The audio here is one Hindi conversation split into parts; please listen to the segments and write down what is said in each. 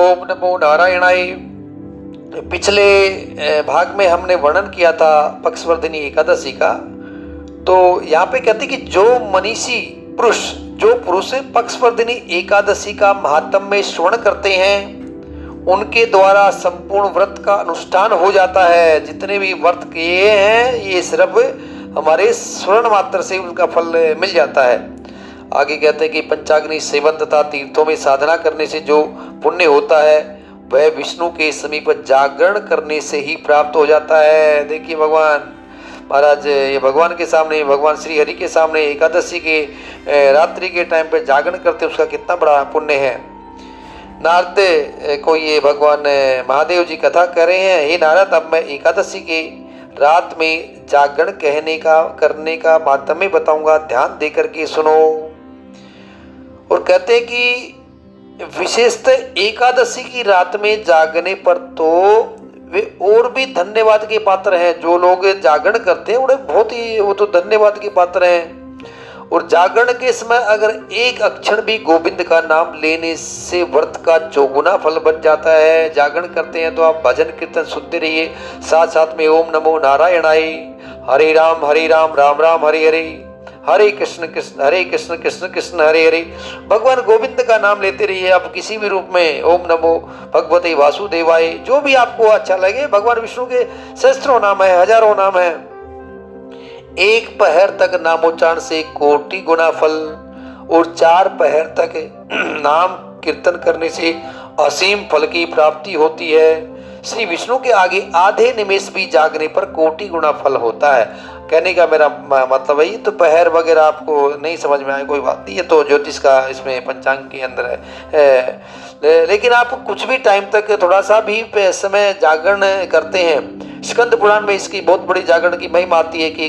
ओम नमो नारायणाय। पिछले भाग में हमने वर्णन किया था पक्षवर्धिनी एकादशी का। तो यहाँ पे कहते कि जो मनीषी पुरुष, जो पुरुष पक्षवर्धिनी एकादशी का महात्म्य श्रवण करते हैं उनके द्वारा संपूर्ण व्रत का अनुष्ठान हो जाता है। जितने भी व्रत किए हैं ये सिर्फ हमारे स्मरण मात्र से उनका फल मिल जाता है। आगे कहते हैं कि पंचाग्नि सेवन तथा तीर्थों में साधना करने से जो पुण्य होता है वह विष्णु के समीप जागरण करने से ही प्राप्त हो जाता है। देखिए भगवान महाराज ये भगवान के सामने, भगवान श्री हरि के सामने एकादशी के रात्रि के टाइम पे जागरण करते उसका कितना बड़ा पुण्य है। नारद को ये भगवान महादेव जी कथा कह रहे हैं, हे नारद अब मैं एकादशी के रात में जागरण करने का माध्यम में बताऊंगा, ध्यान दे करके सुनो। और कहते हैं कि विशेषतः एकादशी की रात में जागने पर तो वे और भी धन्यवाद के पात्र हैं। जो लोग जागरण करते हैं उन्हें बहुत ही वो तो धन्यवाद के पात्र हैं। और जागरण के समय अगर एक अक्षर भी गोविंद का नाम लेने से व्रत का चौगुना फल बन जाता है। जागरण करते हैं तो आप भजन कीर्तन सुनते रहिए, साथ साथ में ओम नमो नारायणाय, हरे राम राम राम हरे हरे, हरे कृष्ण कृष्ण कृष्ण हरे हरे। भगवान गोविंद का नाम लेते रहिए आप किसी भी रूप में। ओम नमो भगवते वासुदेवाय, जो भी आपको अच्छा लगे। भगवान विष्णु के सहस्त्रों नाम है, हजारों नाम है। एक पहर तक नामोच्चारण से कोटि गुना फल और 4 पहर तक नाम कीर्तन करने से असीम फल की प्राप्ति होती है। श्री विष्णु के आगे आधे निमेष भी जागने पर कोटि गुना फल होता है। कहने का मेरा मतलब है, ये तो पहर वगैरह आपको नहीं समझ में आए कोई बात नहीं, ये तो ज्योतिष का इसमें पंचांग के अंदर है। लेकिन आप कुछ भी टाइम तक थोड़ा सा भी समय जागरण करते हैं। स्कंद पुराण में इसकी बहुत बड़ी जागरण की महिमा आती है कि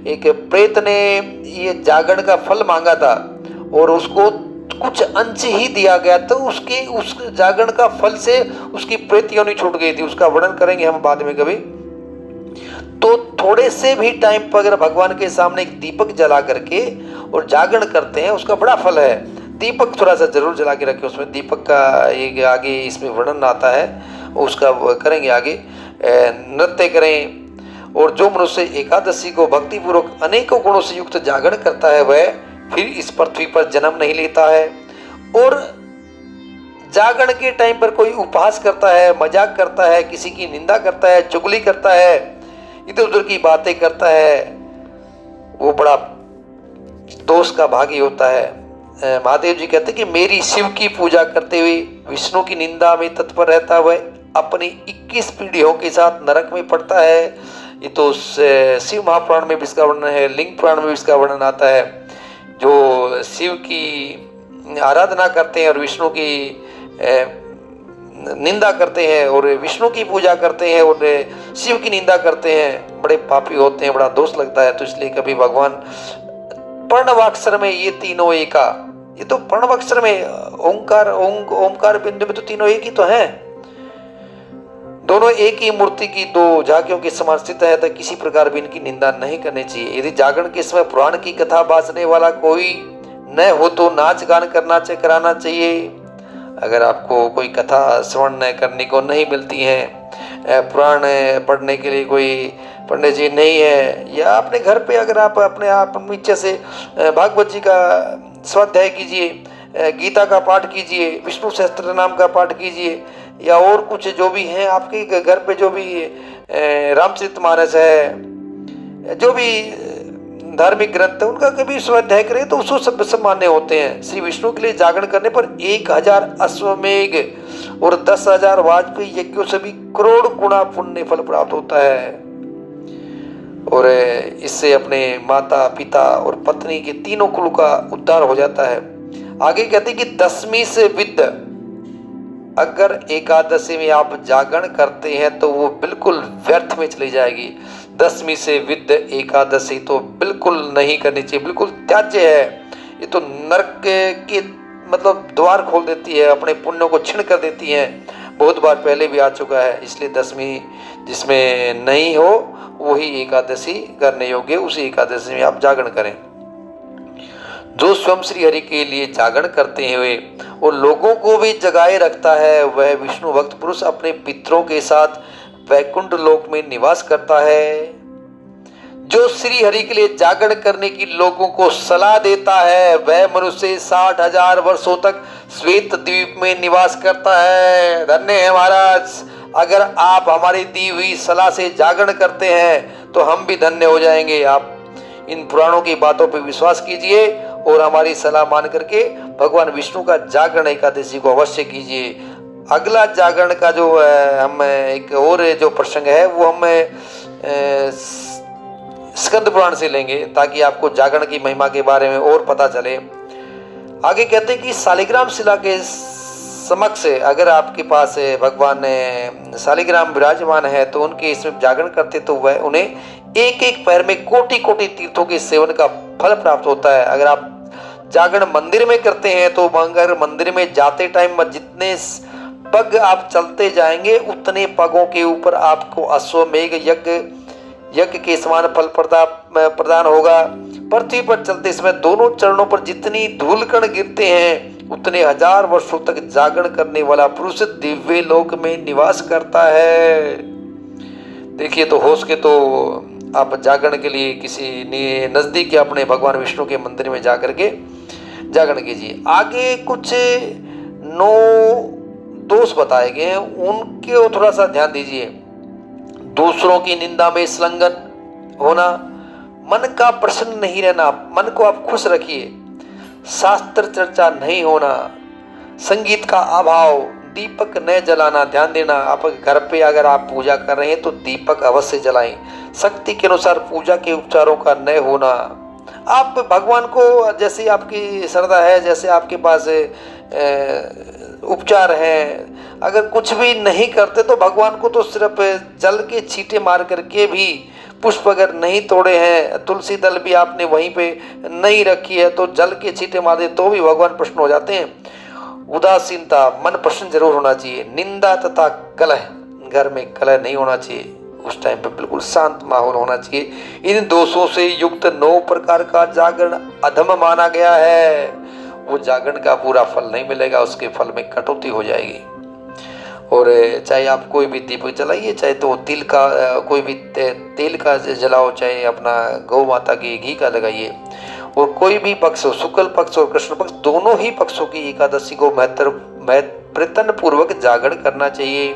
एक प्रेत ने ये जागरण का फल मांगा था और उसको कुछ अंश ही दिया गया, तो उस जागरण का फल से उसकी प्रेत योनि छूट गई थी। उसका वर्णन करेंगे हम बाद में कभी। तो थोड़े से भी टाइम पर अगर भगवान के सामने एक दीपक जला करके और जागरण करते हैं उसका बड़ा फल है। दीपक थोड़ा सा जरूर जला के रखें, उसमें दीपक का एक आगे इसमें वर्णन आता है, उसका करेंगे आगे। नृत्य करें। और जो मनुष्य एकादशी को भक्तिपूर्वक अनेकों गुणों से युक्त जागरण करता है वह फिर इस पृथ्वी पर जन्म नहीं लेता है। और जागरण के टाइम पर कोई उपहास करता है, मजाक करता है, किसी की निंदा करता है, चुगली करता है, इधर उधर की बातें करता है, वो बड़ा दोष का भागी होता है। महादेव जी कहते हैं कि मेरी शिव की पूजा करते हुए विष्णु की निंदा में तत्पर रहता है वह अपनी 21 पीढ़ियों के साथ नरक में पड़ता है। ये तो शिव महापुराण में भी इसका वर्णन है, लिंग पुराण में भी इसका वर्णन आता है। जो शिव की आराधना करते हैं और विष्णु की निंदा करते हैं और विष्णु की पूजा करते हैं और शिव की निंदा करते हैं, बड़े पापी होते हैं, बड़ा दोष लगता है। तो इसलिए कभी भगवान पर्णवाक्षर में ये तीनों एका, ये तो पर्णवाक्षर में ओंकार बिंदु में तो तीनों एक ही तो हैं। दोनों एक ही मूर्ति की 2 झांकियों के समान स्थित है, तो किसी प्रकार भी इनकी निंदा नहीं करनी चाहिए। यदि जागरण के समय पुराण की कथा बांसने वाला कोई न हो तो नाच गान कराना चाहिए। अगर आपको कोई कथा श्रवण करने को नहीं मिलती है, पुराण पढ़ने के लिए कोई पंडित जी नहीं है, या अपने घर पे अगर आप अपनी इच्छा से भागवत जी का स्वाध्याय कीजिए, गीता का पाठ कीजिए, विष्णु सहस्त्र नाम का पाठ कीजिए, या और कुछ जो भी हैं आपके घर पे जो भी रामचरितमानस है, जो भी धार्मिक ग्रंथ है उनका कभी स्वाध्याय करें तो उसको सब मान्य होते हैं। श्री विष्णु के लिए जागरण करने पर 1000 अश्वमेघ और 10,000 वाजपेयी यज्ञों से भी करोड़ गुना पुण्य फल प्राप्त होता है। और इससे अपने माता पिता और पत्नी के तीनों कुल का उद्धार हो जाता है। आगे कहते हैं कि 10वीं से विद्ध, अगर एकादशी में आप जागरण करते हैं तो वो बिल्कुल व्यर्थ में चली जाएगी। 10वीं से विद्ध एकादशी तो बिल्कुल नहीं करनी चाहिए, बिल्कुल त्याज्य है। ये तो नरक के मतलब द्वार खोल देती है, अपने पुण्यों को छीन कर देती है। बहुत बार पहले भी आ चुका है। इसलिए 10वीं जिसमें नहीं हो वही एकादशी करने योग्य, उसी एकादशी में आप जागरण करें। जो स्वयं श्री हरि के लिए जागरण करते हुए और लोगों को भी जगाए रखता है, वह विष्णु भक्त पुरुष अपने पितरों के साथ वैकुंठ लोक में निवास करता है। जो श्री हरि के लिए जागरण करने की लोगों को सलाह देता है, वह मनुष्य 60,000 वर्षों तक श्वेत द्वीप में निवास करता है। धन्य है महाराज, अगर आप हमारी दी हुई सलाह से जागरण करते हैं तो हम भी धन्य हो जाएंगे। आप इन पुराणों की बातों पर विश्वास कीजिए और हमारी सलाह मान करके भगवान विष्णु का जागरण एकादशी को अवश्य कीजिए। अगला जागरण का जो हम एक और जो प्रसंग है वो हम स्कंद पुराण से लेंगे, ताकि आपको जागरण की महिमा के बारे में और पता चले। आगे कहते हैं कि शालिग्राम शिला के समक्ष अगर आपके पास भगवान शालिग्राम विराजमान है तो उनके इसमें जागरण करते तो वह उन्हें एक एक पैर में कोटि कोटि तीर्थों के सेवन का फल प्राप्त होता है। अगर आप जागरण मंदिर में करते हैं तो अगर मंदिर में जाते टाइम जितने पग आप चलते जाएंगे उतने पगों के ऊपर आपको अश्वमेघ यज्ञ के समान फल प्रदान होगा। पृथ्वी पर चलते समय दोनों चरणों पर जितनी धूल कण गिरते हैं उतने 1000 वर्षों तक जागरण करने वाला पुरुष दिव्य लोक में निवास करता है। देखिए, तो हो सके तो आप जागरण के लिए किसी नजदीक या अपने भगवान विष्णु के मंदिर में जाकर के जागरण कीजिए। आगे कुछ 9 दोष बताए गए हैं, उनके थोड़ा सा ध्यान दीजिए। दूसरों की निंदा में संलग्न होना, मन का प्रसन्न नहीं रहना, मन को आप खुश रखिए। शास्त्र चर्चा नहीं होना, संगीत का अभाव, दीपक न जलाना, ध्यान देना। आप घर पे अगर आप पूजा कर रहे हैं तो दीपक अवश्य जलाएं। शक्ति के अनुसार पूजा के उपचारों का न होना। आप भगवान को जैसे आपकी श्रद्धा है, जैसे आपके पास उपचार है, अगर कुछ भी नहीं करते तो भगवान को तो सिर्फ जल के छींटे मार करके भी, पुष्प अगर नहीं तोड़े हैं, तुलसी दल भी आपने वहीं पे नहीं रखी है तो जल के छींटे मार दे तो भी भगवान प्रसन्न हो जाते हैं। उदासीनता, मन प्रसन्न जरूर होना चाहिए। निंदा तथा कलह, घर में कलह नहीं होना चाहिए, उस टाइम पे बिल्कुल शांत माहौल होना चाहिए। इन दोषों से युक्त 9 प्रकार का जागरण अधम माना गया है। वो जागरण का पूरा फल नहीं मिलेगा, उसके फल में कटौती हो जाएगी। और चाहे आप कोई भी दीपक जलाइए, चाहे तो तिल का कोई भी तेल का जलाओ, चाहे अपना गौ माता के घी का लगाइए। और कोई भी पक्ष हो, शुक्ल पक्ष और कृष्ण पक्ष, दोनों ही पक्षों की एकादशी को प्रयत्न पूर्वक जागरण करना चाहिए।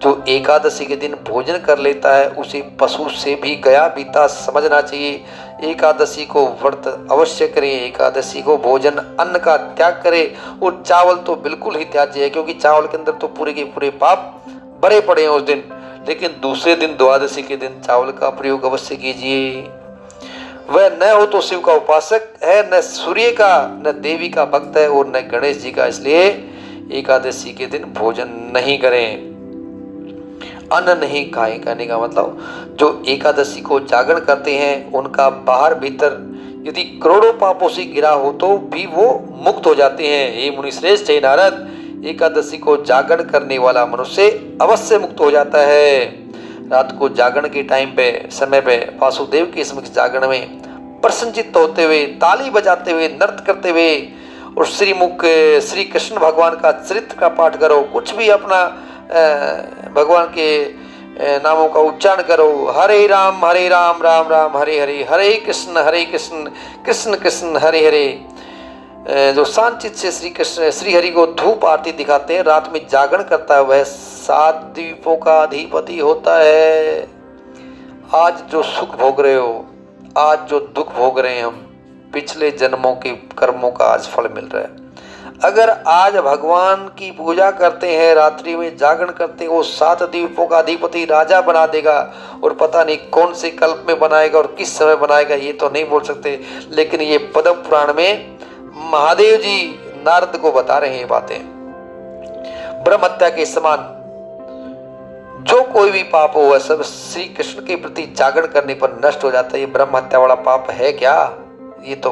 जो एकादशी के दिन भोजन कर लेता है उसे पशु से भी गया बीता समझना चाहिए। एकादशी को व्रत अवश्य करें, एकादशी को भोजन अन्न का त्याग करें। और चावल तो बिल्कुल ही त्याज्य है, क्योंकि चावल के अंदर तो पूरे के पूरे पाप भरे पड़े हैं उस दिन। लेकिन दूसरे दिन द्वादशी के दिन चावल का प्रयोग अवश्य कीजिए। वह न हो तो शिव का उपासक है, न सूर्य का, न देवी का भक्त है और न गणेश जी का, इसलिए एकादशी के दिन भोजन नहीं करें, अन्न नहीं खाएं। कहने का मतलब जो एकादशी को जागरण करते हैं उनका बाहर भीतर यदि करोड़ों पापों से गिरा हो तो भी वो मुक्त हो जाते हैं। हे मुनिश्रेष्ठ, हे नारद, एकादशी को जागरण करने वाला मनुष्य अवश्य मुक्त हो जाता है। रात को जागरण के टाइम पे, समय पे वासुदेव के समक्ष जागरण में प्रसन्नचित्त होते हुए, ताली बजाते हुए, नृत्य करते हुए और श्री कृष्ण भगवान का चरित्र का पाठ करो। कुछ भी अपना भगवान के नामों का उच्चारण करो। हरे राम राम राम हरे हरे, हरे कृष्ण कृष्ण कृष्ण हरे हरे। जो शांत से श्री हरि को धूप आरती दिखाते हैं, रात में जागरण करता है, वह 7 द्वीपों का अधिपति होता है। आज जो सुख भोग रहे हो, आज जो दुख भोग रहे हैं हम, पिछले जन्मों के कर्मों का आज फल मिल रहा है। अगर आज भगवान की पूजा करते हैं, रात्रि में जागरण करते हैं, वो 7 द्वीपों का अधिपति राजा बना देगा। और पता नहीं कौन से कल्प में बनाएगा और किस समय बनाएगा, ये तो नहीं बोल सकते। लेकिन ये पद्म पुराण में महादेव जी नारद को बता रहे हैं बातें। ब्रह्म हत्या के समान जो कोई भी पाप हो वह सब श्री कृष्ण के प्रति जागरण करने पर नष्ट हो जाता है। ये ब्रह्म हत्या वाला पाप है क्या, ये तो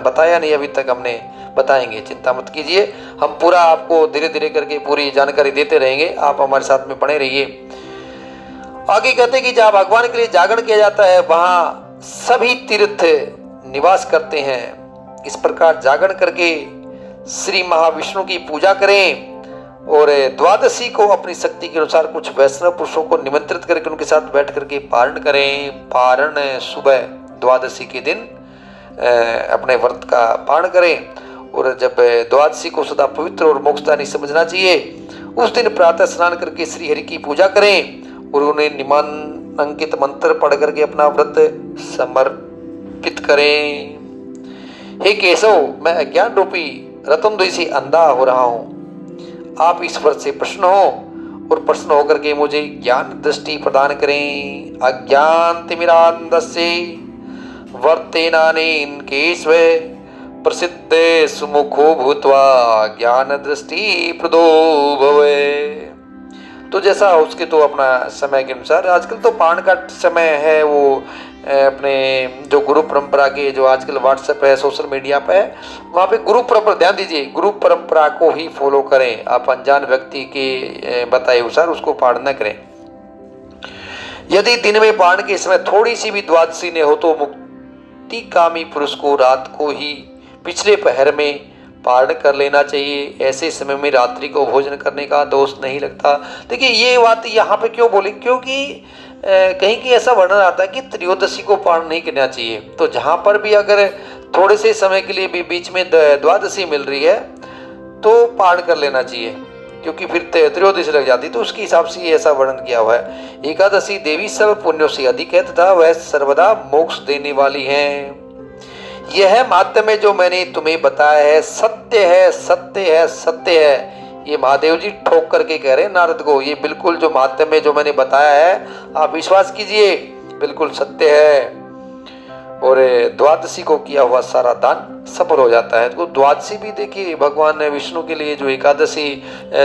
बताया नहीं अभी तक, हमने बताएंगे, चिंता मत कीजिए। हम पूरा आपको धीरे धीरे करके पूरी जानकारी देते रहेंगे, आप हमारे साथ में बने रहिए। आगे कहते हैं कि जहाँ भगवान के लिए जागरण किया जाता है वहाँ सभी तीर्थ निवास करते हैं। इस प्रकार जागरण करके श्री महाविष्णु की पूजा करें और द्वादशी को अपनी शक्ति के अनुसार कुछ वैष्णव पुरुषों को निमंत्रित करके उनके साथ बैठ करके पारण करें। पारण सुबह द्वादशी के दिन अपने व्रत का पारण करें और जब द्वादशी को सदा पवित्र और मोक्षदायी समझना चाहिए, उस दिन प्रातः स्नान करके श्री हरि की पूजा करें और उन्हें निमांकित मंत्र पढ़ करके अपना व्रत समर्पित करें। हे केशव, मैं अज्ञान रूपी रतनद्वय से अंधा हो रहा हूँ, आप इस व्रत से प्रसन्न हो और प्रसन्न होकर के मुझे ज्ञान दृष्टि प्रदान करें। अज्ञान तिमिरांधस्य वर्तेनानेन केशव प्रसिद्धे सुमुखो भूत्वा ज्ञान दृष्टि प्रदो भवे। तो जैसा उसके तो अपना समय के अनुसार, आजकल तो पाण का समय है, वो अपने जो गुरु परंपरा के जो आजकल व्हाट्सएप है, सोशल मीडिया पे है, वहाँ पे गुरु परंपरा, ध्यान दीजिए, गुरु परंपरा को ही फॉलो करें। आप अनजान व्यक्ति के बताए अनुसार उसको पाठ न करें। यदि दिन में पाण के समय थोड़ी सी भी द्वादशी ने हो तो मुक्ति कामी पुरुष को रात को ही पिछले पहर में पारण कर लेना चाहिए। ऐसे समय में रात्रि को भोजन करने का दोष नहीं लगता। देखिए ये बात यहाँ पे क्यों बोली, क्योंकि कहीं की ऐसा वर्णन आता है कि त्रयोदशी को पारण नहीं करना चाहिए। तो जहाँ पर भी अगर थोड़े से समय के लिए भी बीच में द्वादशी मिल रही है तो पारण कर लेना चाहिए, क्योंकि फिर त्रयोदशी लग जाती, तो उसके हिसाब से ऐसा वर्णन किया हुआ है। एकादशी देवी सब पुण्यों से अधिक है तथा वह सर्वदा मोक्ष देने वाली है। यह माध्यम जो मैंने तुम्हें बताया है सत्य है, सत्य है, सत्य है। ये महादेव जी ठोक करके कह रहे हैं नारद को, ये बिल्कुल जो माध्यम में जो मैंने बताया है आप विश्वास कीजिए, बिल्कुल सत्य है। और द्वादशी को किया हुआ सारा दान सफल हो जाता है। तो द्वादशी भी देखिए भगवान विष्णु के लिए जो एकादशी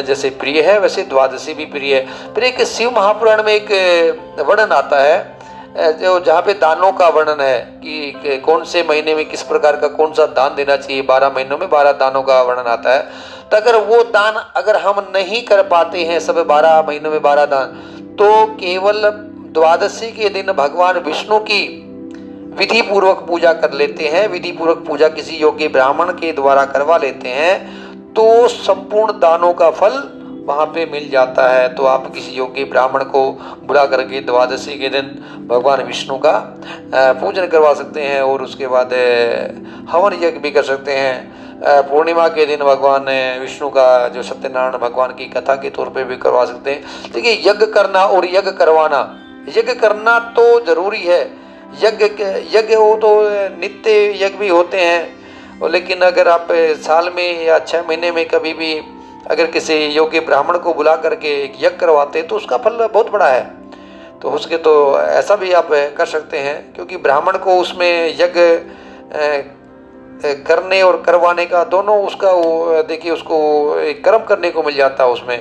जैसे प्रिय है, वैसे द्वादशी भी प्रिय है। फिर एक शिव महापुराण में एक वर्णन आता है जो जहाँ पे दानों का वर्णन है कि कौन से महीने में किस प्रकार का कौन सा दान देना चाहिए। 12 महीनों में 12 दानों का वर्णन आता है। तो अगर वो दान अगर हम नहीं कर पाते हैं सब 12 महीनों में 12 दान, तो केवल द्वादशी के दिन भगवान विष्णु की विधि पूर्वक पूजा कर लेते हैं, विधि पूर्वक पूजा किसी योग्य ब्राह्मण के द्वारा करवा लेते हैं, तो संपूर्ण दानों का फल वहाँ पे मिल जाता है। तो आप किसी योग्य ब्राह्मण को बुला करके द्वादशी के दिन भगवान विष्णु का पूजन करवा सकते हैं और उसके बाद हवन यज्ञ भी कर सकते हैं। पूर्णिमा के दिन भगवान विष्णु का जो सत्यनारायण भगवान की कथा के तौर पे भी करवा सकते हैं। देखिए यज्ञ करना और यज्ञ करवाना, यज्ञ करना तो जरूरी है, यज्ञ हो तो नित्य यज्ञ भी होते हैं, लेकिन अगर आप साल में या 6 महीने में कभी भी अगर किसी योग्य ब्राह्मण को बुला करके एक यज्ञ करवाते हैं तो उसका फल बहुत बड़ा है। तो उसके तो ऐसा भी आप कर सकते हैं, क्योंकि ब्राह्मण को उसमें यज्ञ करने और करवाने का दोनों उसका देखिए उसको एक कर्म करने को मिल जाता है उसमें।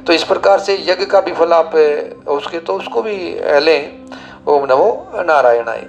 तो इस प्रकार से यज्ञ का भी फल आप उसके तो उसको भी लें। ओम नमो नारायणाय।